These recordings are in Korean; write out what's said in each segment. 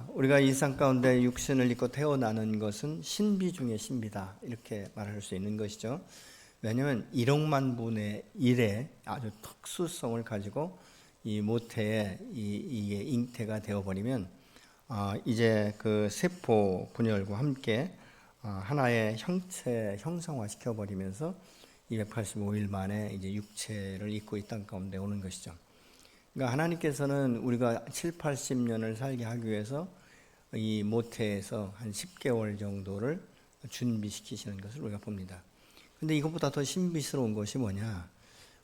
우리가 일상 가운데 육신을 입고 태어나는 것은 신비 중의 신비다, 이렇게 말할 수 있는 것이죠. 왜냐하면 1억만 분의 1의 아주 특수성을 가지고 이 모태에 이게 잉태가 되어버리면 이제 그 세포 분열과 함께 하나의 형체 형성화 시켜버리면서 285일 만에 이제 육체를 입고 이 땅 가운데 오는 것이죠. 그러니까 하나님께서는 우리가 7, 80년을 살게 하기 위해서 이 모태에서 한 10개월 정도를 준비시키시는 것을 우리가 봅니다. 근데 이것보다 더 신비스러운 것이 뭐냐?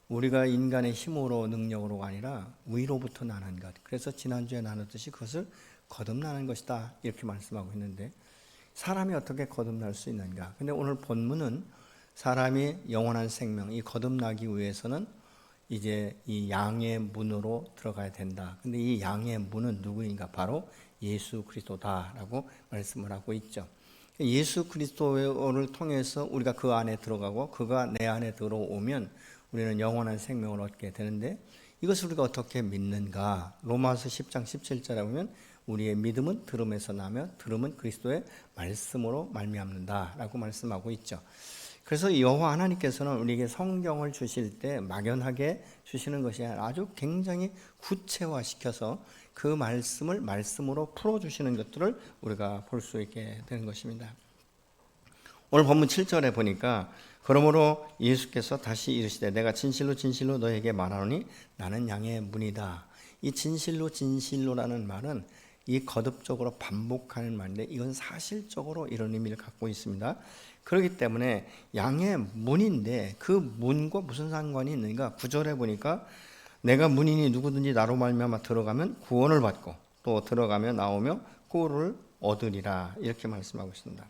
우리가 인간의 힘으로 능력으로가 아니라 위로부터 나는 것. 그래서 지난주에 나눴듯이 그것을 거듭나는 것이다, 이렇게 말씀하고 있는데, 사람이 어떻게 거듭날 수 있는가? 근데 오늘 본문은 사람이 영원한 생명, 이 거듭나기 위해서는 이제 이 양의 문으로 들어가야 된다. 근데 이 양의 문은 누구인가? 바로 예수 그리스도다라고 말씀을 하고 있죠. 예수 그리스도를 통해서 우리가 그 안에 들어가고 그가 내 안에 들어오면 우리는 영원한 생명을 얻게 되는데, 이것을 우리가 어떻게 믿는가? 로마서 10장 17절에 보면 우리의 믿음은 들음에서 나며 들음은 그리스도의 말씀으로 말미암는다라고 말씀하고 있죠. 그래서 여호와 하나님께서는 우리에게 성경을 주실 때 막연하게 주시는 것이 아니라 아주 굉장히 구체화시켜서 그 말씀을 말씀으로 풀어주시는 것들을 우리가 볼 수 있게 되는 것입니다. 오늘 본문 7절에 보니까 그러므로 예수께서 다시 이르시되 내가 진실로 진실로 너에게 말하노니 나는 양의 문이다. 이 진실로 진실로라는 말은 이 거듭적으로 반복하는 말인데 이건 사실적으로 이런 의미를 갖고 있습니다. 그렇기 때문에 양의 문인데 그 문과 무슨 상관이 있는가? 9절에 보니까 내가 문이니 누구든지 나로 말미암아 들어가면 구원을 받고 또 들어가며 나오며 꼴을 얻으리라, 이렇게 말씀하고 있습니다.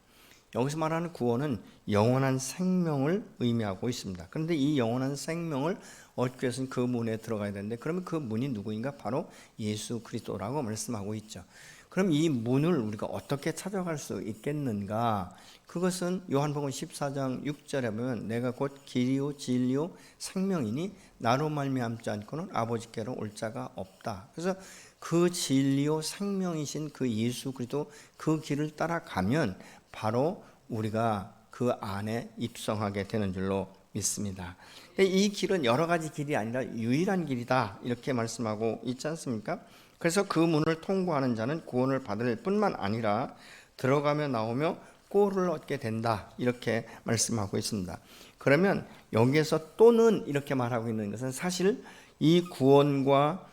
여기서 말하는 구원은 영원한 생명을 의미하고 있습니다. 그런데 이 영원한 생명을 얻기 위해서는 그 문에 들어가야 되는데, 그러면 그 문이 누구인가? 바로 예수 그리스도라고 말씀하고 있죠. 그럼 이 문을 우리가 어떻게 찾아갈 수 있겠는가? 그것은 요한복음 14장 6절에 보면 내가 곧 길이요 진리요 생명이니 나로 말미암지 않고는 아버지께로 올 자가 없다. 그래서 그 진리요 생명이신 그 예수 그리스도 그 길을 따라가면 바로 우리가 그 안에 입성하게 되는 줄로 믿습니다. 이 길은 여러 가지 길이 아니라 유일한 길이다, 이렇게 말씀하고 있지 않습니까? 그래서 그 문을 통과하는 자는 구원을 받을 뿐만 아니라 들어가며 나오며 꼴을 얻게 된다, 이렇게 말씀하고 있습니다. 그러면 여기에서 또는 이렇게 말하고 있는 것은 사실 이 구원과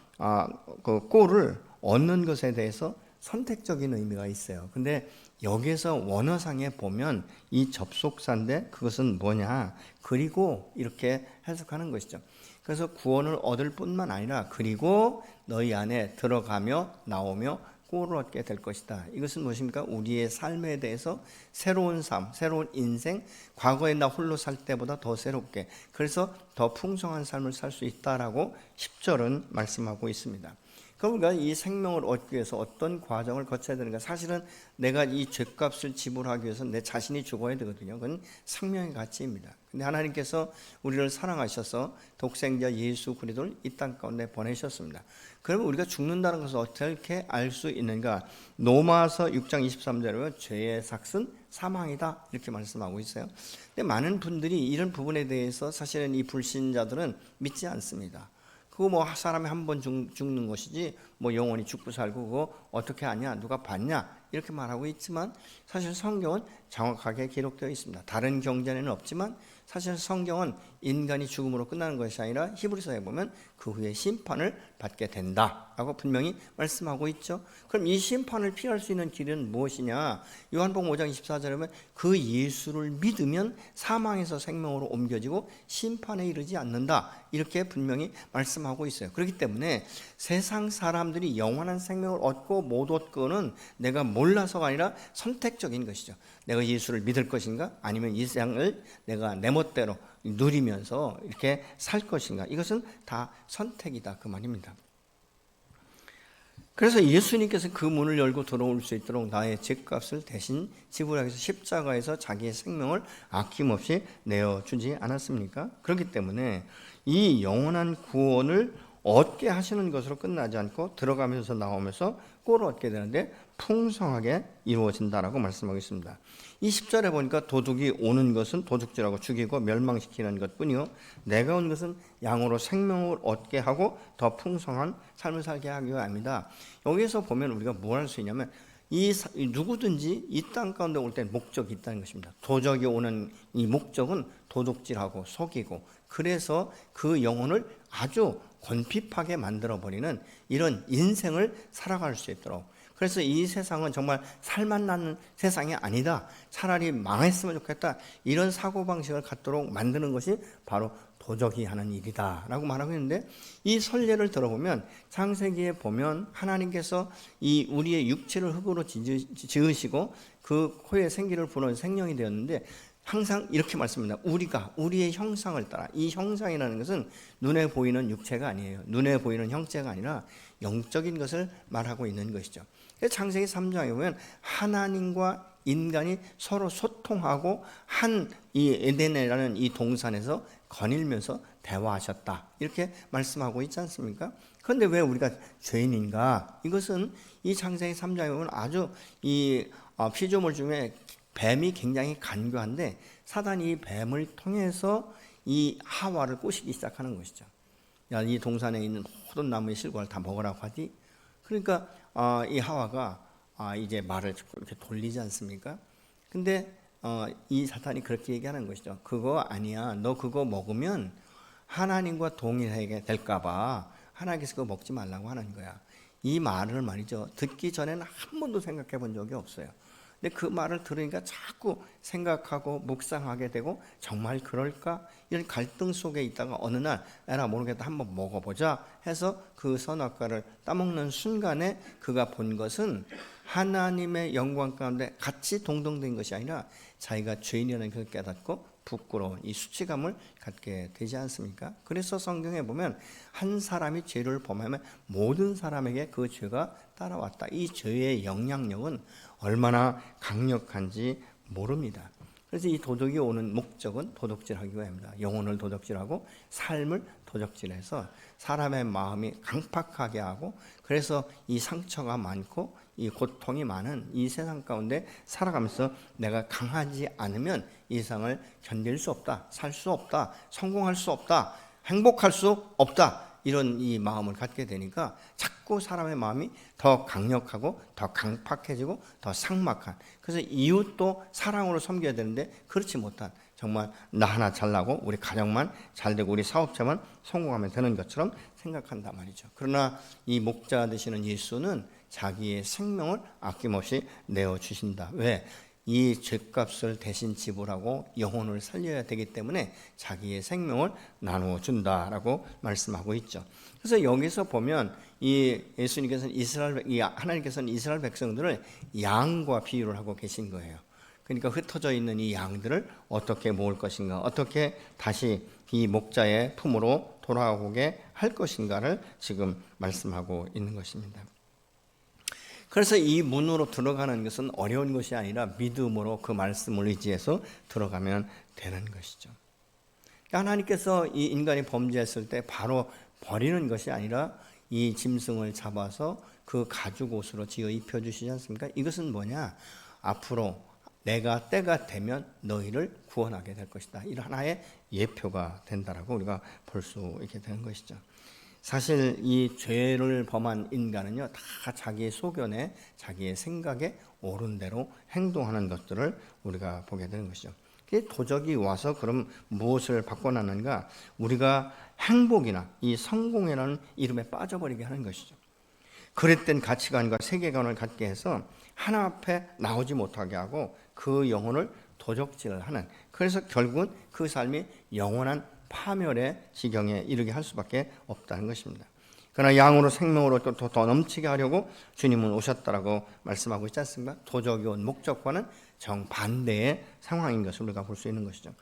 그 꼴을 얻는 것에 대해서 선택적인 의미가 있어요. 근데 여기에서 원어상에 보면 이 접속사인데 그것은 뭐냐? 그리고 이렇게 해석하는 것이죠. 그래서 구원을 얻을 뿐만 아니라 그리고 너희 안에 들어가며 나오며 꼴을 얻게 될 것이다. 이것은 무엇입니까? 우리의 삶에 대해서 새로운 삶, 새로운 인생, 과거에 나 홀로 살 때보다 더 새롭게, 그래서 더 풍성한 삶을 살 수 있다라고 10절은 말씀하고 있습니다. 그러니까 이 생명을 얻기 위해서 어떤 과정을 거쳐야 되는가? 사실은 내가 이 죄값을 지불하기 위해서 내 자신이 죽어야 되거든요. 그건 생명의 가치입니다. 근데 하나님께서 우리를 사랑하셔서 독생자 예수 그리스도를 이 땅 가운데 보내셨습니다. 그러면 우리가 죽는다는 것을 어떻게 알 수 있는가? 로마서 6장 23절에 보면 죄의 삭은 사망이다, 이렇게 말씀하고 있어요. 근데 많은 분들이 이런 부분에 대해서 사실은 이 불신자들은 믿지 않습니다. 그거 뭐 사람이 한 번 죽는 것이지 뭐 영원히 죽고 살고 그거 어떻게 아냐, 누가 봤냐, 이렇게 말하고 있지만 사실 성경은 정확하게 기록되어 있습니다. 다른 경전에는 없지만 사실 성경은 인간이 죽음으로 끝나는 것이 아니라 히브리서에 보면 그 후에 심판을 받게 된다라고 분명히 말씀하고 있죠. 그럼 이 심판을 피할 수 있는 길은 무엇이냐? 요한복음 5장 24절에 보면 그 예수를 믿으면 사망에서 생명으로 옮겨지고 심판에 이르지 않는다, 이렇게 분명히 말씀하고 있어요. 그렇기 때문에 세상 사람들이 영원한 생명을 얻고 못 얻고는 내가 몰라서가 아니라 선택적인 것이죠. 내가 예수를 믿을 것인가? 아니면 이 세상을 내가 내 멋대로 누리면서 이렇게 살 것인가? 이것은 다 선택이다, 그 말입니다. 그래서 예수님께서 그 문을 열고 들어올 수 있도록 나의 죄값을 대신 지불하기 위해서 십자가에서 자기의 생명을 아낌없이 내어주지 않았습니까? 그렇기 때문에 이 영원한 구원을 얻게 하시는 것으로 끝나지 않고 들어가면서 나오면서 꼴을 얻게 되는데 풍성하게 이루어진다라고 말씀하고 있습니다. 이 10절에 보니까 도둑이 오는 것은 도둑질하고 죽이고 멸망시키는 것뿐이요 내가 온 것은 양으로 생명을 얻게 하고 더 풍성한 삶을 살게 하기 위함이다. 여기서 보면 우리가 뭘 할 수 있냐면 누구든지 이 땅 가운데 올 때 목적이 있다는 것입니다. 도적이 오는 이 목적은 도둑질하고 속이고 그래서 그 영혼을 아주 권핍하게 만들어버리는 이런 인생을 살아갈 수 있도록, 그래서 이 세상은 정말 살맛나는 세상이 아니다, 차라리 망했으면 좋겠다, 이런 사고방식을 갖도록 만드는 것이 바로 도적이 하는 일이다 라고 말하고 있는데, 이 선례를 들어보면 창세기에 보면 하나님께서 이 우리의 육체를 흙으로 지으시고 그 코에 생기를 불어 생명이 되었는데 항상 이렇게 말씀합니다. 우리가 우리의 형상을 따라, 이 형상이라는 것은 눈에 보이는 육체가 아니에요. 눈에 보이는 형체가 아니라 영적인 것을 말하고 있는 것이죠. 창세기 3장에 보면 하나님과 인간이 서로 소통하고 한 이 에덴이라는 이 동산에서 거닐면서 대화하셨다, 이렇게 말씀하고 있지 않습니까? 그런데 왜 우리가 죄인인가? 이것은 이 창세기 3장에 보면 아주 이 피조물 중에 뱀이 굉장히 간교한데 사단이 이 뱀을 통해서 이 하와를 꼬시기 시작하는 것이죠. 야, 이 동산에 있는 모든 나무의 실과를 다 먹으라고 하지. 그러니까 이 하와가 이제 말을 이렇게 돌리지 않습니까? 근데 이 사탄이 그렇게 얘기하는 것이죠. 그거 아니야. 너 그거 먹으면 하나님과 동일하게 될까봐 하나님께서 그거 먹지 말라고 하는 거야. 이 말을 말이죠, 듣기 전에는 한 번도 생각해 본 적이 없어요. 근데 그 말을 들으니까 자꾸 생각하고 묵상하게 되고, 정말 그럴까? 이런 갈등 속에 있다가 어느 날 에라 모르겠다, 한번 먹어보자 해서 그 선악과를 따먹는 순간에 그가 본 것은 하나님의 영광 가운데 같이 동등된 것이 아니라 자기가 죄인이라는 것을 깨닫고 부끄러운 이 수치감을 갖게 되지 않습니까? 그래서 성경에 보면 한 사람이 죄를 범하면 모든 사람에게 그 죄가 따라왔다. 이 죄의 영향력은 얼마나 강력한지 모릅니다. 그래서 이 도둑이 오는 목적은 도둑질하기 위함입니다. 영혼을 도둑질하고 삶을 도둑질해서 사람의 마음이 강팍하게 하고, 그래서 이 상처가 많고 이 고통이 많은 이 세상 가운데 살아가면서 내가 강하지 않으면 이 세상을 견딜 수 없다, 살 수 없다, 성공할 수 없다, 행복할 수 없다, 이런 이 마음을 갖게 되니까 자꾸 사람의 마음이 더 강력하고 더 강팍해지고 더 삭막한, 그래서 이웃도 사랑으로 섬겨야 되는데 그렇지 못한, 정말 나 하나 잘나고 우리 가정만 잘되고 우리 사업자만 성공하면 되는 것처럼 생각한단 말이죠. 그러나 이 목자 되시는 예수는 자기의 생명을 아낌없이 내어주신다. 왜? 이 죄값을 대신 지불하고 영혼을 살려야 되기 때문에 자기의 생명을 나누어 준다라고 말씀하고 있죠. 그래서 여기서 보면 이 예수님께서는 하나님께서는 이스라엘 백성들을 양과 비유를 하고 계신 거예요. 그러니까 흩어져 있는 이 양들을 어떻게 모을 것인가, 어떻게 다시 이 목자의 품으로 돌아오게 할 것인가를 지금 말씀하고 있는 것입니다. 그래서 이 문으로 들어가는 것은 어려운 것이 아니라 믿음으로 그 말씀을 의지해서 들어가면 되는 것이죠. 하나님께서 이 인간이 범죄했을 때 바로 버리는 것이 아니라 이 짐승을 잡아서 그 가죽 옷으로 지어 입혀주시지 않습니까? 이것은 뭐냐? 앞으로 내가 때가 되면 너희를 구원하게 될 것이다. 이런 하나의 예표가 된다라고 우리가 볼 수 있게 되는 것이죠. 사실 이 죄를 범한 인간은요, 다 자기의 소견에, 자기의 생각에 옳은 대로 행동하는 것들을 우리가 보게 되는 것이죠. 도적이 와서 그럼 무엇을 바꿔놨는가? 우리가 행복이나 이 성공이라는 이름에 빠져버리게 하는 것이죠. 그릇된 가치관과 세계관을 갖게 해서 하나 앞에 나오지 못하게 하고 그 영혼을 도적질을 하는, 그래서 결국은 그 삶이 영원한 파멸의 지경에 이르게 할 수밖에 없다는 것입니다. 그러나 양으로 생명으로 또 더 넘치게 하려고 주님은 오셨다라고 말씀하고 있지 않습니까? 도적이 온 목적과는 정반대의 상황인 것을 우리가 볼 수 있는 것이죠.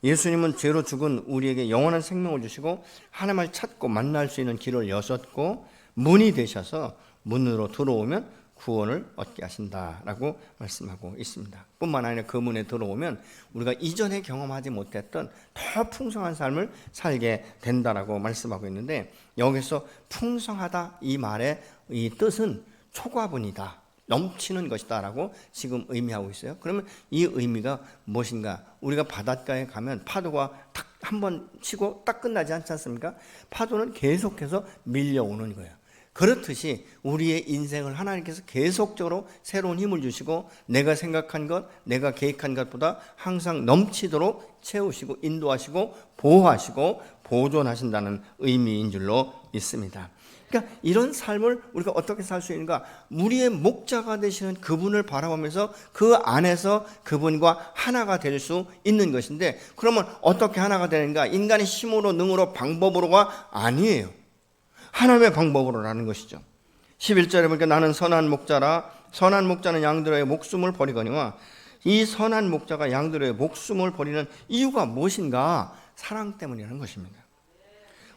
예수님은 죄로 죽은 우리에게 영원한 생명을 주시고 하나님을 찾고 만날 수 있는 길을 여셨고 문이 되셔서 문으로 들어오면 구원을 얻게 하신다라고 말씀하고 있습니다. 뿐만 아니라 그 문에 들어오면 우리가 이전에 경험하지 못했던 더 풍성한 삶을 살게 된다라고 말씀하고 있는데, 여기서 풍성하다 이 말의 이 뜻은 초과분이다, 넘치는 것이다 라고 지금 의미하고 있어요. 그러면 이 의미가 무엇인가? 우리가 바닷가에 가면 파도가 탁 한번 치고 딱 끝나지 않지 않습니까? 파도는 계속해서 밀려오는 거예요. 그렇듯이 우리의 인생을 하나님께서 계속적으로 새로운 힘을 주시고 내가 생각한 것, 내가 계획한 것보다 항상 넘치도록 채우시고 인도하시고 보호하시고 보존하신다는 의미인 줄로 믿습니다. 그러니까 이런 삶을 우리가 어떻게 살 수 있는가? 우리의 목자가 되시는 그분을 바라보면서 그 안에서 그분과 하나가 될 수 있는 것인데, 그러면 어떻게 하나가 되는가? 인간의 힘으로, 능으로, 방법으로가 아니에요. 하나님의 방법으로라는 것이죠. 11절에 보니까 나는 선한 목자라, 선한 목자는 양들의 목숨을 버리거니와, 이 선한 목자가 양들의 목숨을 버리는 이유가 무엇인가? 사랑 때문이라는 것입니다.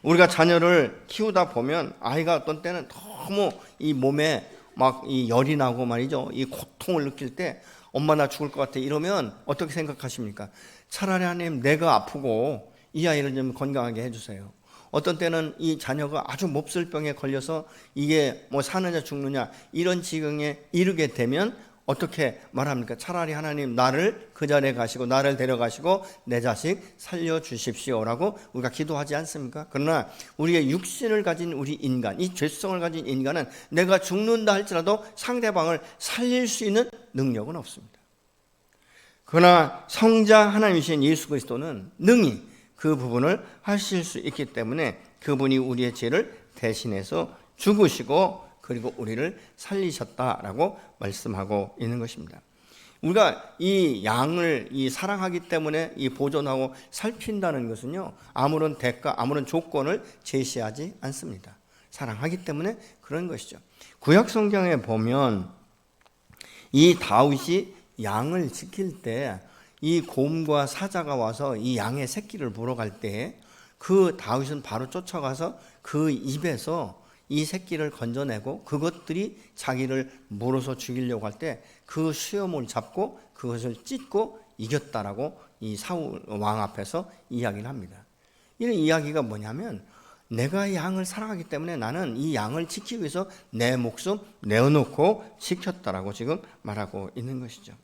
우리가 자녀를 키우다 보면 아이가 어떤 때는 너무 이 몸에 막 이 열이 나고 말이죠, 이 고통을 느낄 때 엄마 나 죽을 것 같아 이러면 어떻게 생각하십니까? 차라리 하나님 내가 아프고 이 아이를 좀 건강하게 해주세요. 어떤 때는 이 자녀가 아주 몹쓸 병에 걸려서 이게 뭐 사느냐 죽느냐 이런 지경에 이르게 되면 어떻게 말합니까? 차라리 하나님 나를 그 자리에 가시고 나를 데려가시고 내 자식 살려주십시오라고 우리가 기도하지 않습니까? 그러나 우리의 육신을 가진 우리 인간, 이 죄성을 가진 인간은 내가 죽는다 할지라도 상대방을 살릴 수 있는 능력은 없습니다. 그러나 성자 하나님이신 예수 그리스도는 능히 그 부분을 하실 수 있기 때문에 그분이 우리의 죄를 대신해서 죽으시고 그리고 우리를 살리셨다라고 말씀하고 있는 것입니다. 우리가 이 양을 사랑하기 때문에 이 보존하고 살핀다는 것은요, 아무런 대가, 아무런 조건을 제시하지 않습니다. 사랑하기 때문에 그런 것이죠. 구약 성경에 보면 이 다윗이 양을 지킬 때 이 곰과 사자가 와서 이 양의 새끼를 물어갈 때 그 다윗은 바로 쫓아가서 그 입에서 이 새끼를 건져내고 그것들이 자기를 물어서 죽이려고 할 때 그 수염을 잡고 그것을 찢고 이겼다라고 이 사울 왕 앞에서 이야기를 합니다. 이런 이야기가 뭐냐면 내가 양을 사랑하기 때문에 나는 이 양을 지키기 위해서 내 목숨 내어놓고 지켰다라고 지금 말하고 있는 것이죠.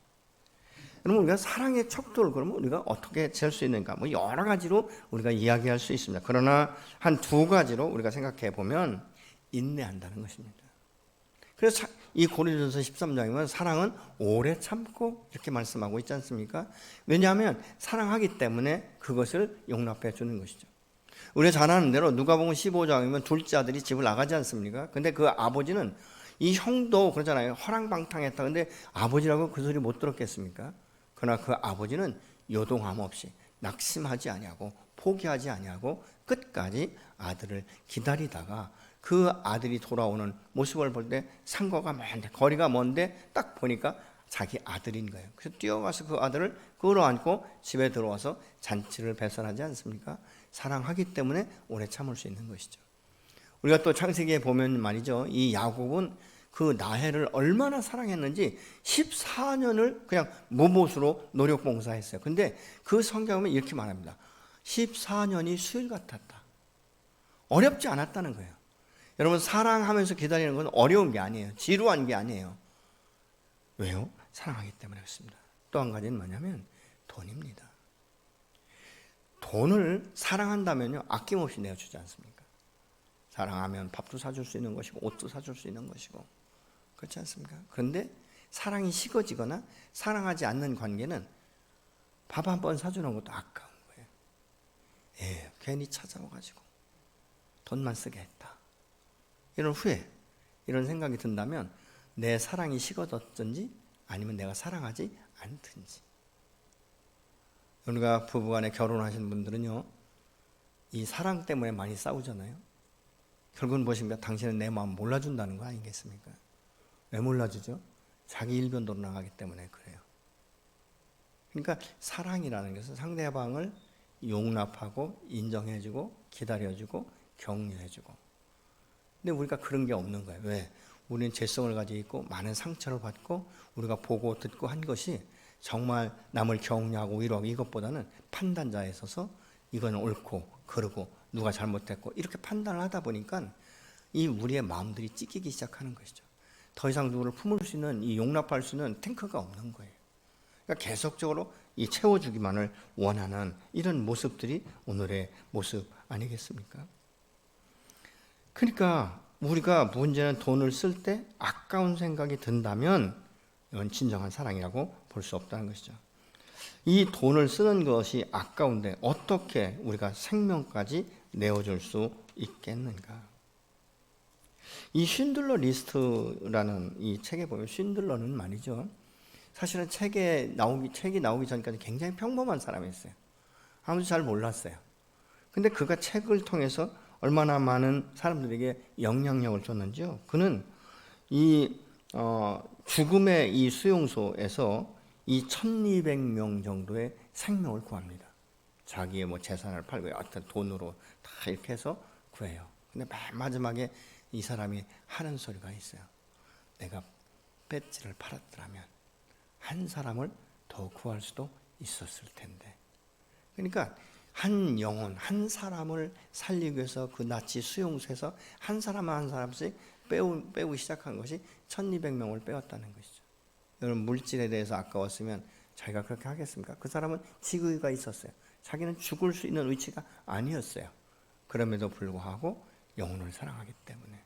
그러면 우리가 사랑의 척도를 그러면 우리가 어떻게 잴 수 있는가? 뭐 여러 가지로 우리가 이야기할 수 있습니다. 그러나 한 두 가지로 우리가 생각해 보면 인내한다는 것입니다. 그래서 이 고린도서 13장이면 사랑은 오래 참고 이렇게 말씀하고 있지 않습니까? 왜냐하면 사랑하기 때문에 그것을 용납해 주는 것이죠. 우리가 잘 아는 대로 누가복음 15장이면 둘째 아들이 집을 나가지 않습니까? 근데 그 아버지는 이 형도 그러잖아요. 허랑방탕했다. 근데 아버지라고 그 소리 못 들었겠습니까? 그러나 그 아버지는 요동함 없이 낙심하지 아니하고 포기하지 아니하고 끝까지 아들을 기다리다가 그 아들이 돌아오는 모습을 볼 때 상거가 먼데 거리가 먼데 딱 보니까 자기 아들인 거예요. 그래서 뛰어가서 그 아들을 끌어안고 집에 들어와서 잔치를 배설하지 않습니까? 사랑하기 때문에 오래 참을 수 있는 것이죠. 우리가 또 창세기에 보면 말이죠, 이 야곱은 그 라헬을 얼마나 사랑했는지 14년을 그냥 무못으로 노력 봉사했어요. 근데 그 성경은 이렇게 말합니다. 14년이 수일 같았다. 어렵지 않았다는 거예요. 여러분, 사랑하면서 기다리는 건 어려운 게 아니에요. 지루한 게 아니에요. 왜요? 사랑하기 때문에 그렇습니다. 또 한 가지는 뭐냐면 돈입니다. 돈을 사랑한다면요, 아낌없이 내어주지 않습니까? 사랑하면 밥도 사줄 수 있는 것이고 옷도 사줄 수 있는 것이고 그렇지 않습니까? 그런데 사랑이 식어지거나 사랑하지 않는 관계는 밥 한 번 사주는 것도 아까운 거예요. 괜히 찾아와가지고 돈만 쓰게 했다. 이런 후회, 이런 생각이 든다면 내 사랑이 식어졌든지 아니면 내가 사랑하지 않든지. 우리가 부부간에 결혼하신 분들은요, 이 사랑 때문에 많이 싸우잖아요. 결국은 무엇입니까? 당신은 내 마음 몰라준다는 거 아니겠습니까? 왜 몰라주죠? 자기 일변도로 나가기 때문에 그래요. 그러니까 사랑이라는 것은 상대방을 용납하고 인정해주고 기다려주고 격려해주고. 근데 우리가 그런 게 없는 거예요. 왜? 우리는 죄성을 가지고 있고 많은 상처를 받고 우리가 보고 듣고 한 것이 정말 남을 격려하고 위로하고 이것보다는 판단자에 서서 이건 옳고 그르고 누가 잘못했고 이렇게 판단을 하다 보니까 이 우리의 마음들이 찢기기 시작하는 것이죠. 더 이상 누구를 품을 수 있는, 이 용납할 수 있는 탱크가 없는 거예요. 그러니까 계속적으로 이 채워주기만을 원하는 이런 모습들이 오늘의 모습 아니겠습니까? 그러니까 우리가 문제는 돈을 쓸 때 아까운 생각이 든다면 이건 진정한 사랑이라고 볼 수 없다는 것이죠. 이 돈을 쓰는 것이 아까운데 어떻게 우리가 생명까지 내어줄 수 있겠는가? 이 쉰들러 리스트라는 이 책에 보면 쉰들러는 말이죠. 사실은 책이 나오기 전까지 굉장히 평범한 사람이었어요. 아무도 잘 몰랐어요. 근데 그가 책을 통해서 얼마나 많은 사람들에게 영향력을 줬는지요. 그는 이 죽음의 이 수용소에서 이 1200명 정도의 생명을 구합니다. 자기의 뭐 재산을 팔고 어떤 돈으로 다 이렇게 해서 구해요. 근데 맨 마지막에 이 사람이 하는 소리가 있어요. 내가 배지를 팔았더라면 한 사람을 더 구할 수도 있었을 텐데. 그러니까 한 영혼, 한 사람을 살리기 위해서 그 나치 수용소에서 한 사람 한 사람씩 빼고 시작한 것이 1200명을 빼었다는 것이죠. 여러분, 물질에 대해서 아까웠으면 자기가 그렇게 하겠습니까? 그 사람은 지위가 있었어요. 자기는 죽을 수 있는 위치가 아니었어요. 그럼에도 불구하고 영혼을 사랑하기 때문에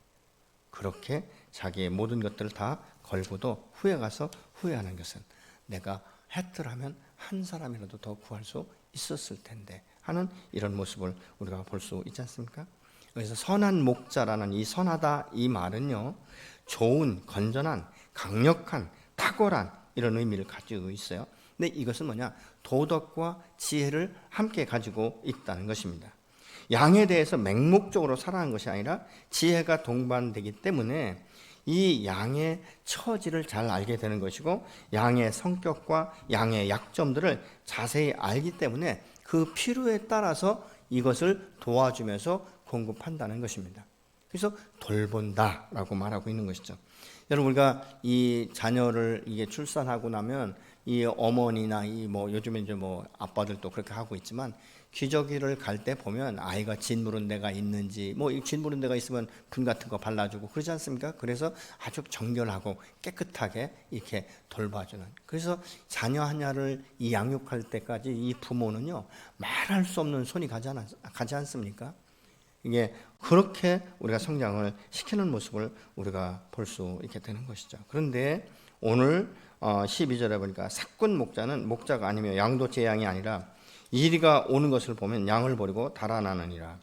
그렇게 자기의 모든 것들을 다 걸고도 후에 가서 후회하는 것은 내가 했더라면 한 사람이라도 더 구할 수 있었을 텐데 하는 이런 모습을 우리가 볼 수 있지 않습니까? 그래서 선한 목자라는 이 선하다 이 말은요, 좋은, 건전한, 강력한, 탁월한 이런 의미를 가지고 있어요. 근데 이것은 뭐냐? 도덕과 지혜를 함께 가지고 있다는 것입니다. 양에 대해서 맹목적으로 살아가는 것이 아니라 지혜가 동반되기 때문에 이 양의 처지를 잘 알게 되는 것이고 양의 성격과 양의 약점들을 자세히 알기 때문에 그 필요에 따라서 이것을 도와주면서 공급한다는 것입니다. 그래서 돌본다라고 말하고 있는 것이죠. 여러분, 우리가 이 자녀를 이게 출산하고 나면 이 어머니나 이 뭐 요즘에 이제 뭐 아빠들도 그렇게 하고 있지만 기저귀를 갈 때 보면 아이가 짓무른 데가 있는지 뭐 짓무른 데가 있으면 분 같은 거 발라주고 그러지 않습니까? 그래서 아주 정결하고 깨끗하게 이렇게 돌봐주는. 그래서 자녀 하나를 이 양육할 때까지 이 부모는요 말할 수 없는 손이 가지 않습니까? 이게 그렇게 우리가 성장을 시키는 모습을 우리가 볼 수 있게 되는 것이죠. 그런데 오늘 12절에 보니까 사꾼 목자는 목자가 아니며 양도제 양이 아니라 이리가 오는 것을 보면 양을 버리고 달아나느니라.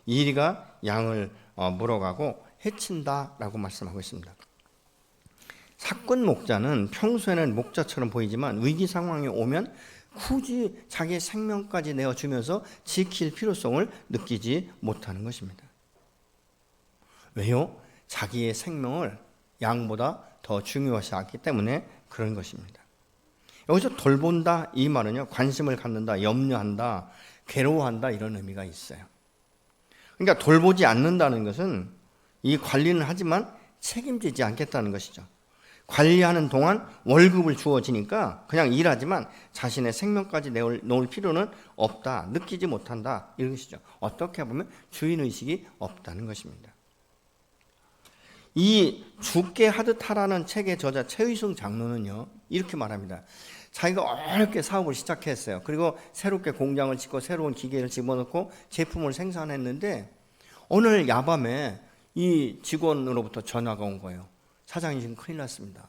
이리가 양을 물어가고 해친다라고 말씀하고 있습니다. 사꾼 목자는 평소에는 목자처럼 보이지만 위기 상황이 오면 굳이 자기의 생명까지 내어주면서 지킬 필요성을 느끼지 못하는 것입니다. 왜요? 자기의 생명을 양보다 더 중요시하기 때문에 그런 것입니다. 여기서 돌본다 이 말은요, 관심을 갖는다, 염려한다, 괴로워한다 이런 의미가 있어요. 그러니까 돌보지 않는다는 것은 이 관리는 하지만 책임지지 않겠다는 것이죠. 관리하는 동안 월급을 주어지니까 그냥 일하지만 자신의 생명까지 놓을 필요는 없다, 느끼지 못한다 이런 것이죠. 어떻게 보면 주인의식이 없다는 것입니다. 이 죽게 하듯 하라는 책의 저자 최의승 장로는요 이렇게 말합니다. 자기가 어렵게 사업을 시작했어요. 그리고 새롭게 공장을 짓고 새로운 기계를 집어넣고 제품을 생산했는데 오늘 야밤에 이 직원으로부터 전화가 온 거예요. 사장님, 지금 큰일 났습니다.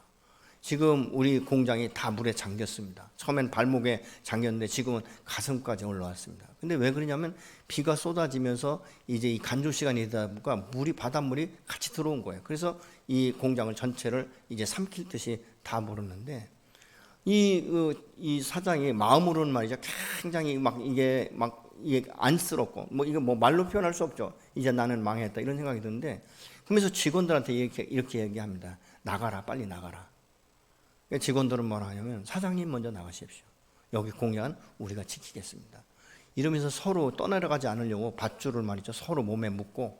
지금 우리 공장이 다 물에 잠겼습니다. 처음엔 발목에 잠겼는데 지금은 가슴까지 올라왔습니다. 근데 왜 그러냐면 비가 쏟아지면서 이제 이 간조 시간이 되다 보니까 바닷물이 같이 들어온 거예요. 그래서 이 공장을 전체를 이제 삼킬 듯이 다 물었는데 이 사장이 마음으로는 말이죠. 굉장히 이게 안쓰럽고 이거 말로 표현할 수 없죠. 이제 나는 망했다 이런 생각이 드는데 그러면서 직원들한테 이렇게 얘기합니다. 나가라, 빨리 나가라. 직원들은 뭐라 하냐면 사장님 먼저 나가십시오. 여기 공장은 우리가 지키겠습니다. 이러면서 서로 떠내려가지 않으려고 밧줄을 말이죠. 서로 몸에 묶고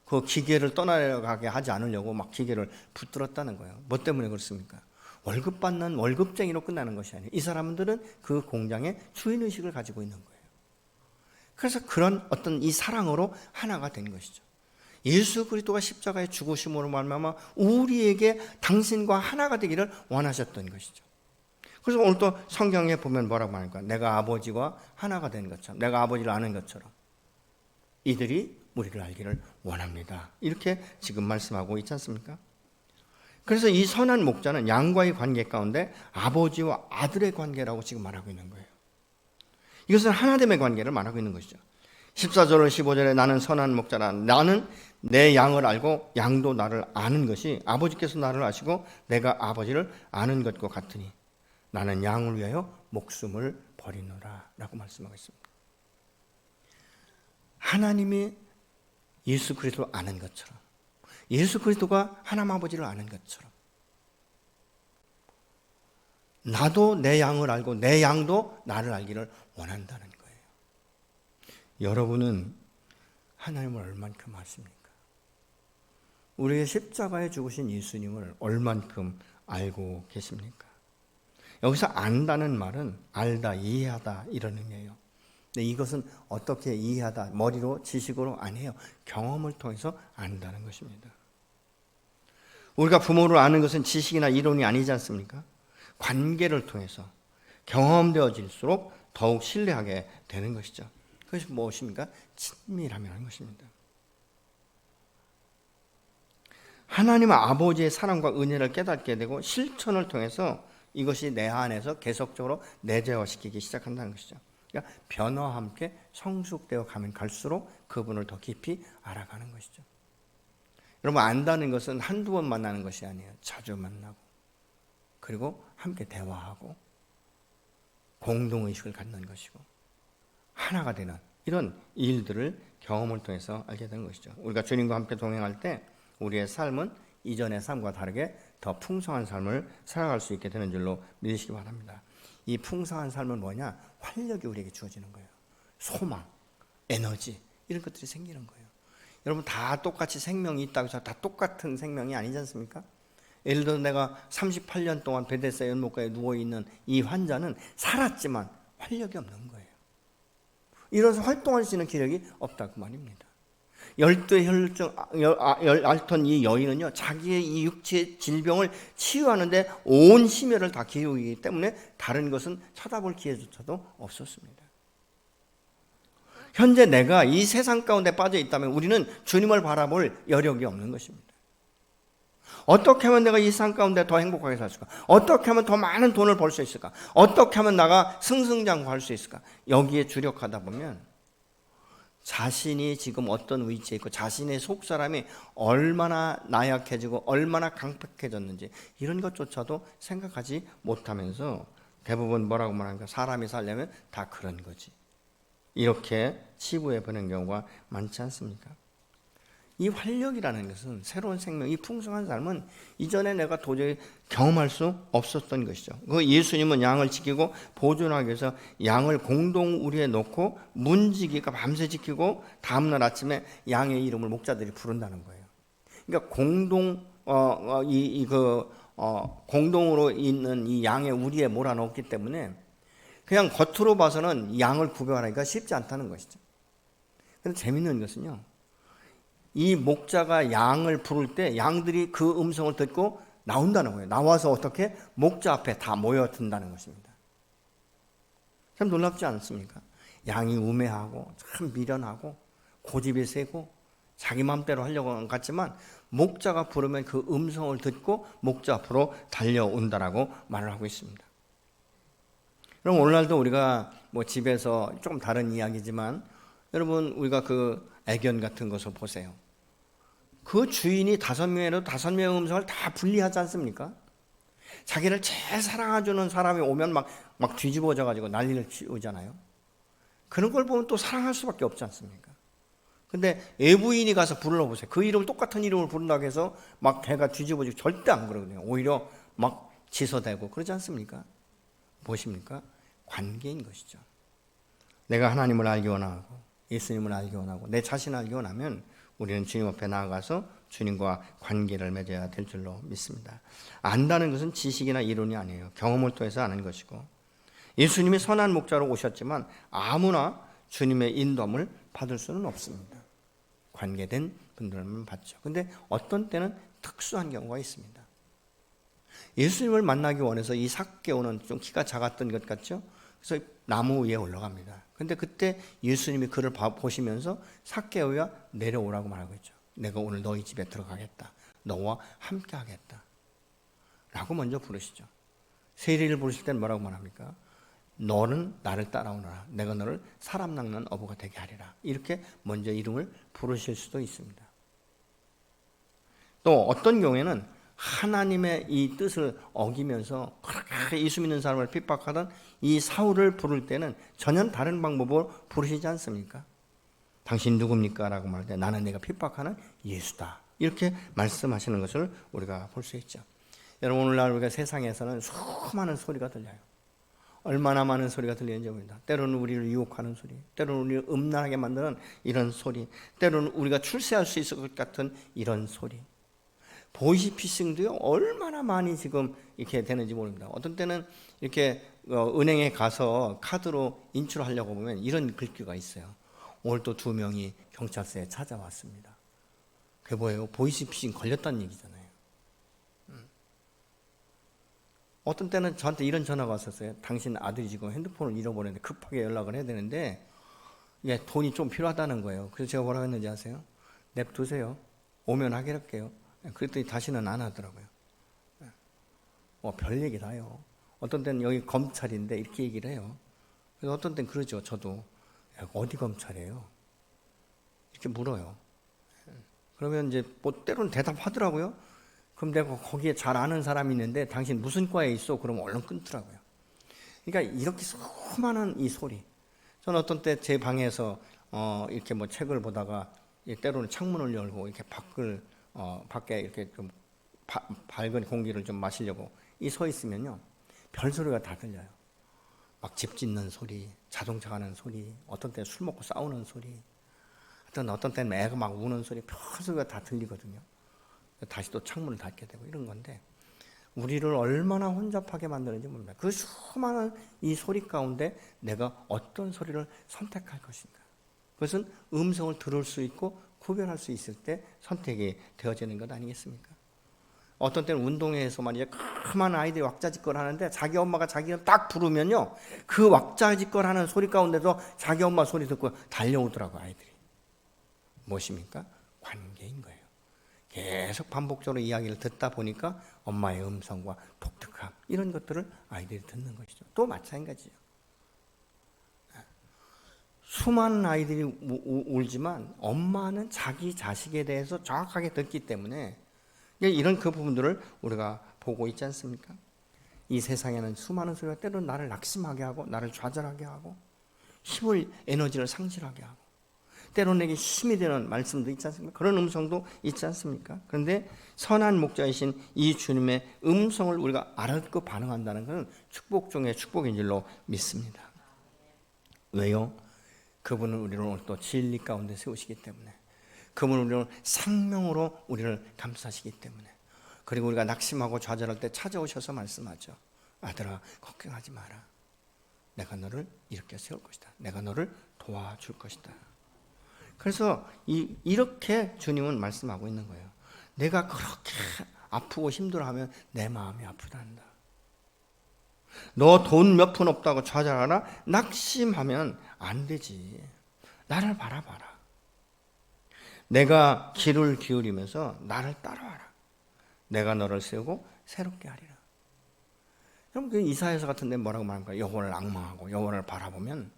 그 기계를 떠내려가게 하지 않으려고 막 기계를 붙들었다는 거예요. 뭐 때문에 그렇습니까? 월급 받는 월급쟁이로 끝나는 것이 아니에요. 이 사람들은 그 공장의 주인의식을 가지고 있는 거예요. 그래서 그런 어떤 이 사랑으로 하나가 된 것이죠. 예수 그리스도가 십자가의 죽으심으로 말미암아 우리에게 당신과 하나가 되기를 원하셨던 것이죠. 그래서 오늘 또 성경에 보면 뭐라고 말할까? 내가 아버지와 하나가 된 것처럼, 내가 아버지를 아는 것처럼 이들이 우리를 알기를 원합니다. 이렇게 지금 말씀하고 있지 않습니까? 그래서 이 선한 목자는 양과의 관계 가운데 아버지와 아들의 관계라고 지금 말하고 있는 거예요. 이것은 하나됨의 관계를 말하고 있는 것이죠. 14절 15절에 나는 선한 목자라. 나는 내 양을 알고 양도 나를 아는 것이 아버지께서 나를 아시고 내가 아버지를 아는 것과 같으니 나는 양을 위하여 목숨을 버리노라 라고 말씀하고 있습니다. 하나님이 예수 그리스도를 아는 것처럼, 예수 그리스도가 하나님 아버지를 아는 것처럼 나도 내 양을 알고 내 양도 나를 알기를 원한다는 거예요. 여러분은 하나님을 얼만큼 아십니까? 우리의 십자가에 죽으신 예수님을 얼만큼 알고 계십니까? 여기서 안다는 말은 알다, 이해하다 이런 의미예요. 근데 이것은 어떻게 이해하다, 머리로, 지식으로 아니에요. 경험을 통해서 안다는 것입니다. 우리가 부모를 아는 것은 지식이나 이론이 아니지 않습니까? 관계를 통해서 경험되어질수록 더욱 신뢰하게 되는 것이죠. 그것이 무엇입니까? 친밀함이라는 것입니다. 하나님 아버지의 사랑과 은혜를 깨닫게 되고 실천을 통해서 이것이 내 안에서 계속적으로 내재화시키기 시작한다는 것이죠. 그러니까 변화와 함께 성숙되어 가면 갈수록 그분을 더 깊이 알아가는 것이죠. 여러분, 안다는 것은 한두 번 만나는 것이 아니에요. 자주 만나고 그리고 함께 대화하고 공동의식을 갖는 것이고 하나가 되는 이런 일들을 경험을 통해서 알게 되는 것이죠. 우리가 주님과 함께 동행할 때 우리의 삶은 이전의 삶과 다르게 더 풍성한 삶을 살아갈 수 있게 되는 줄로 믿으시기 바랍니다. 이 풍성한 삶은 뭐냐? 활력이 우리에게 주어지는 거예요. 소망, 에너지 이런 것들이 생기는 거예요. 여러분, 다 똑같이 생명이 있다고 해서 다 똑같은 생명이 아니지 않습니까? 예를 들어 내가 38년 동안 베데스다 연못가에 누워있는 이 환자는 살았지만 활력이 없는 거예요. 일어서 활동할 수 있는 기력이 없다고 말입니다. 열대혈증 앓던 이 여인은요, 자기의 이 육체의 질병을 치유하는데 온 심혈을 다 기울이기 때문에 다른 것은 쳐다볼 기회조차도 없었습니다. 현재 내가 이 세상 가운데 빠져 있다면 우리는 주님을 바라볼 여력이 없는 것입니다. 어떻게 하면 내가 이 세상 가운데 더 행복하게 살 수 있을까? 어떻게 하면 더 많은 돈을 벌 수 있을까? 어떻게 하면 나가 승승장구할 수 있을까? 여기에 주력하다 보면 자신이 지금 어떤 위치에 있고 자신의 속사람이 얼마나 나약해지고 얼마나 강팍해졌는지 이런 것조차도 생각하지 못하면서 대부분 뭐라고 말하는가? 사람이 살려면 다 그런 거지. 이렇게 치부해 보는 경우가 많지 않습니까? 이 활력이라는 것은 새로운 생명, 이 풍성한 삶은 이전에 내가 도저히 경험할 수 없었던 것이죠. 그 예수님은 양을 지키고 보존하기 위해서 양을 공동 우리에 놓고 문지기가 밤새 지키고 다음날 아침에 양의 이름을 목자들이 부른다는 거예요. 그러니까 공동으로 있는 이 양의 우리에 몰아넣기 때문에 그냥 겉으로 봐서는 양을 구별하기가 쉽지 않다는 것이죠. 그런데 재밌는 것은요, 이 목자가 양을 부를 때 양들이 그 음성을 듣고 나온다는 거예요. 나와서 어떻게? 목자 앞에 다 모여든다는 것입니다. 참 놀랍지 않습니까? 양이 우매하고 참 미련하고 고집이 세고 자기 마음대로 하려고 하는 것 같지만 목자가 부르면 그 음성을 듣고 목자 앞으로 달려온다라고 말을 하고 있습니다. 그럼 오늘날도 우리가 뭐 집에서 조금 다른 이야기지만 여러분, 우리가 그 애견 같은 것을 보세요. 그 주인이 5명이라도 5명의 음성을 다 분리하지 않습니까? 자기를 제일 사랑해주는 사람이 오면 막 뒤집어져가지고 난리를 치우잖아요. 그런 걸 보면 또 사랑할 수밖에 없지 않습니까? 근데 애부인이 가서 불러보세요. 그 이름을 똑같은 이름을 부른다고 해서 막 개가 뒤집어지고 절대 안 그러거든요. 오히려 막 지서대고 그러지 않습니까? 무엇입니까? 관계인 것이죠. 내가 하나님을 알기 원하고 예수님을 알기 원하고 내 자신을 알기 원하면 우리는 주님 앞에 나아가서 주님과 관계를 맺어야 될 줄로 믿습니다. 안다는 것은 지식이나 이론이 아니에요. 경험을 통해서 아는 것이고 예수님이 선한 목자로 오셨지만 아무나 주님의 인도함을 받을 수는 없습니다. 관계된 분들만 봤죠. 근데 어떤 때는 특수한 경우가 있습니다. 예수님을 만나기 원해서 이 삭개오는 좀 키가 작았던 것 같죠? 그래서 나무 위에 올라갑니다. 근데 그때 예수님이 그를 보시면서 삭개오야 내려오라고 말하고 있죠. 내가 오늘 너희 집에 들어가겠다. 너와 함께 하겠다. 라고 먼저 부르시죠. 세리를 부르실 때는 뭐라고 말합니까? 너는 나를 따라오너라. 내가 너를 사람 낚는 어부가 되게 하리라. 이렇게 먼저 이름을 부르실 수도 있습니다. 또 어떤 경우에는 하나님의 이 뜻을 어기면서 그렇게 예수 믿는 사람을 핍박하던 이 사울을 부를 때는 전혀 다른 방법으로 부르시지 않습니까? 당신 누굽니까? 라고 말할 때 나는 내가 핍박하는 예수다. 이렇게 말씀하시는 것을 우리가 볼 수 있죠. 여러분, 오늘날 우리가 세상에서는 수많은 소리가 들려요. 얼마나 많은 소리가 들리는지 모릅니다. 때로는 우리를 유혹하는 소리, 때로는 우리를 음란하게 만드는 이런 소리, 때로는 우리가 출세할 수 있을 것 같은 이런 소리. 보이스피싱도요, 얼마나 많이 지금 이렇게 되는지 모릅니다. 어떤 때는 이렇게 은행에 가서 카드로 인출하려고 보면 이런 글귀가 있어요. 오늘 또 2명이 경찰서에 찾아왔습니다. 그게 뭐예요? 보이스피싱 걸렸다는 얘기잖아요. 어떤 때는 저한테 이런 전화가 왔었어요. 당신 아들이 지금 핸드폰을 잃어버렸는데 급하게 연락을 해야 되는데 돈이 좀 필요하다는 거예요. 그래서 제가 뭐라고 했는지 아세요? 냅두세요. 오면 하게 할게요. 그랬더니 다시는 안 하더라고요. 별 얘기 다 해요. 어떤 때는 여기 검찰인데 이렇게 얘기를 해요. 그래서 어떤 때는 그러죠. 저도 어디 검찰이에요? 이렇게 물어요. 그러면 이제 뭐 때로는 대답하더라고요. 그럼 내가 거기에 잘 아는 사람이 있는데 당신 무슨 과에 있어? 그러면 얼른 끊더라고요. 그러니까 이렇게 수많은 이 소리. 저는 어떤 때 제 방에서 이렇게 뭐 책을 보다가 때로는 창문을 열고 이렇게 밖에 이렇게 좀 밝은 공기를 좀 마시려고 서 있으면요, 별소리가 다 들려요. 막 집 짓는 소리, 자동차 가는 소리, 어떤 때 술 먹고 싸우는 소리, 어떤 때는 애가 막 우는 소리, 별소리가 다 들리거든요. 다시 또 창문을 닫게 되고 이런 건데, 우리를 얼마나 혼잡하게 만드는지 모릅니다. 그 수많은 이 소리 가운데 내가 어떤 소리를 선택할 것인가. 그것은 음성을 들을 수 있고 구별할 수 있을 때 선택이 되어지는 것 아니겠습니까? 어떤 때는 운동회에서 말이죠, 그만 아이들이 왁자지껄 하는데 자기 엄마가 자기를 딱 부르면요, 그 왁자지껄 하는 소리 가운데서 자기 엄마 소리 듣고 달려오더라고 아이들이. 무엇입니까? 관계인 거예요. 계속 반복적으로 이야기를 듣다 보니까 엄마의 음성과 독특함, 이런 것들을 아이들이 듣는 것이죠. 또 마찬가지죠. 수많은 아이들이 울지만 엄마는 자기 자식에 대해서 정확하게 듣기 때문에 이런 그 부분들을 우리가 보고 있지 않습니까? 이 세상에는 수많은 소리가 때로는 나를 낙심하게 하고 나를 좌절하게 하고 힘을, 에너지를 상실하게 하고 때로는 내게 힘이 되는 말씀도 있지 않습니까? 그런 음성도 있지 않습니까? 그런데 선한 목자이신 이 주님의 음성을 우리가 알아듣고 반응한다는 것은 축복 중에 축복인 줄로 믿습니다. 왜요? 그분은 우리를 오늘 또 진리 가운데 세우시기 때문에, 그분은 우리를 생명으로 우리를 감싸시기 때문에, 그리고 우리가 낙심하고 좌절할 때 찾아오셔서 말씀하죠. 아들아, 걱정하지 마라. 내가 너를 이렇게 세울 것이다. 내가 너를 도와줄 것이다. 그래서 이렇게 주님은 말씀하고 있는 거예요. 내가 그렇게 아프고 힘들어하면 내 마음이 아프단다. 너 돈 몇 푼 없다고 좌절하나? 낙심하면 안 되지. 나를 바라봐라. 내가 귀를 기울이면서 나를 따라와라. 내가 너를 세우고 새롭게 하리라. 그럼 그 이사야서 같은 데 뭐라고 말합니까? 여호와를 앙망하고 여호와를 바라보면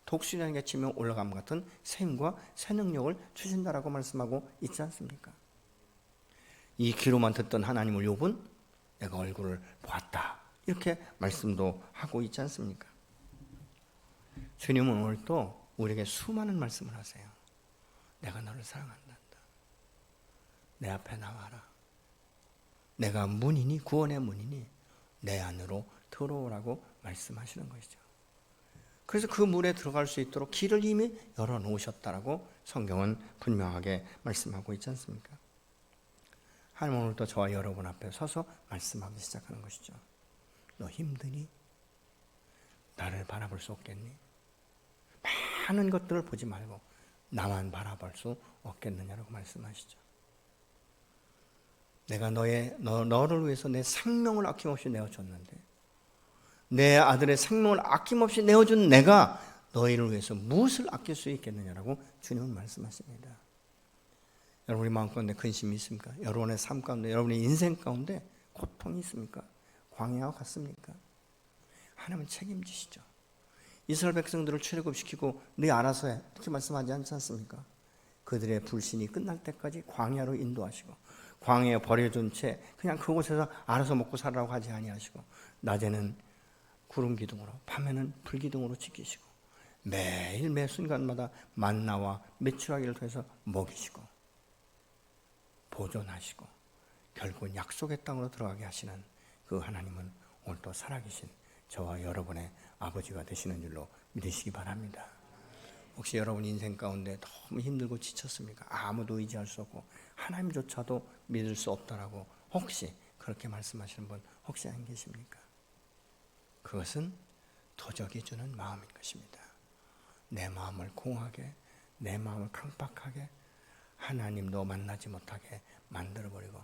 독수리에게 치며 올라감 같은 새 힘과 새 능력을 주신다라고 말씀하고 있지 않습니까? 이 귀로만 듣던 하나님을 욥은 내가 얼굴을 보았다, 이렇게 말씀도 하고 있지 않습니까? 주님은 오늘 또 우리에게 수많은 말씀을 하세요. 내가 너를 사랑한다. 내 앞에 나와라. 내가 문이니, 구원의 문이니 내 안으로 들어오라고 말씀하시는 것이죠. 그래서 그 문에 들어갈 수 있도록 길을 이미 열어놓으셨다라고 성경은 분명하게 말씀하고 있지 않습니까? 하나님 오늘도 저와 여러분 앞에 서서 말씀하기 시작하는 것이죠. 너 힘드니? 나를 바라볼 수 없겠니? 많은 것들을 보지 말고 나만 바라볼 수 없겠느냐라고 말씀하시죠. 내가 너를 위해서 내 생명을 아낌없이 내어줬는데, 내 아들의 생명을 아낌없이 내어준 내가 너희를 위해서 무엇을 아낄 수 있겠느냐라고 주님은 말씀하십니다. 여러분의 마음 가운데 근심이 있습니까? 여러분의 삶 가운데, 여러분의 인생 가운데 고통이 있습니까? 광야와 같습니까? 하나님은 책임지시죠. 이스라엘 백성들을 출애굽시키고 네 알아서 해 이렇게 말씀하지 않지 않습니까? 그들의 불신이 끝날 때까지 광야로 인도하시고, 광야에 버려둔 채 그냥 그곳에서 알아서 먹고 살라고 하지 아니하시고, 낮에는 구름 기둥으로, 밤에는 불 기둥으로 지키시고, 매일 매 순간마다 만나와 메추라기를 통해서 먹이시고 보존하시고, 결국은 약속의 땅으로 들어가게 하시는 그 하나님은 오늘도 살아계신 저와 여러분의 아버지가 되시는 줄로 믿으시기 바랍니다. 혹시 여러분 인생 가운데 너무 힘들고 지쳤습니까? 아무도 의지할 수 없고 하나님조차도 믿을 수 없다라고 혹시 그렇게 말씀하시는 분 혹시 안 계십니까? 그것은 도적이 주는 마음인 것입니다. 내 마음을 공하게, 내 마음을 강박하게, 하나님도 만나지 못하게 만들어버리고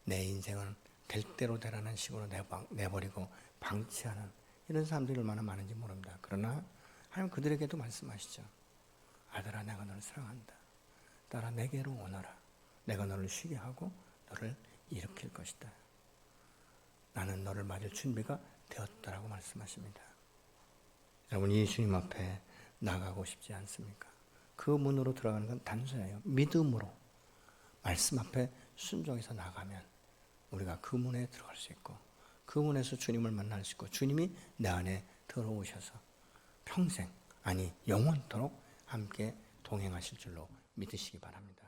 내 인생을 될 대로 되라는 식으로 내버리고 방치하는 이런 사람들이 얼마나 많은지 모릅니다. 그러나 하나님 그들에게도 말씀하시죠. 아들아, 내가 너를 사랑한다. 딸아, 내게로 오너라. 내가 너를 쉬게 하고 너를 일으킬 것이다. 나는 너를 맞을 준비가 되었다라고 말씀하십니다. 여러분, 예수님 앞에 나가고 싶지 않습니까? 그 문으로 들어가는 건 단순해요. 믿음으로 말씀 앞에 순종해서 나가면 우리가 그 문에 들어갈 수 있고, 그 문에서 주님을 만날 수 있고, 주님이 내 안에 들어오셔서 평생, 아니 영원토록 함께 동행하실 줄로 믿으시기 바랍니다.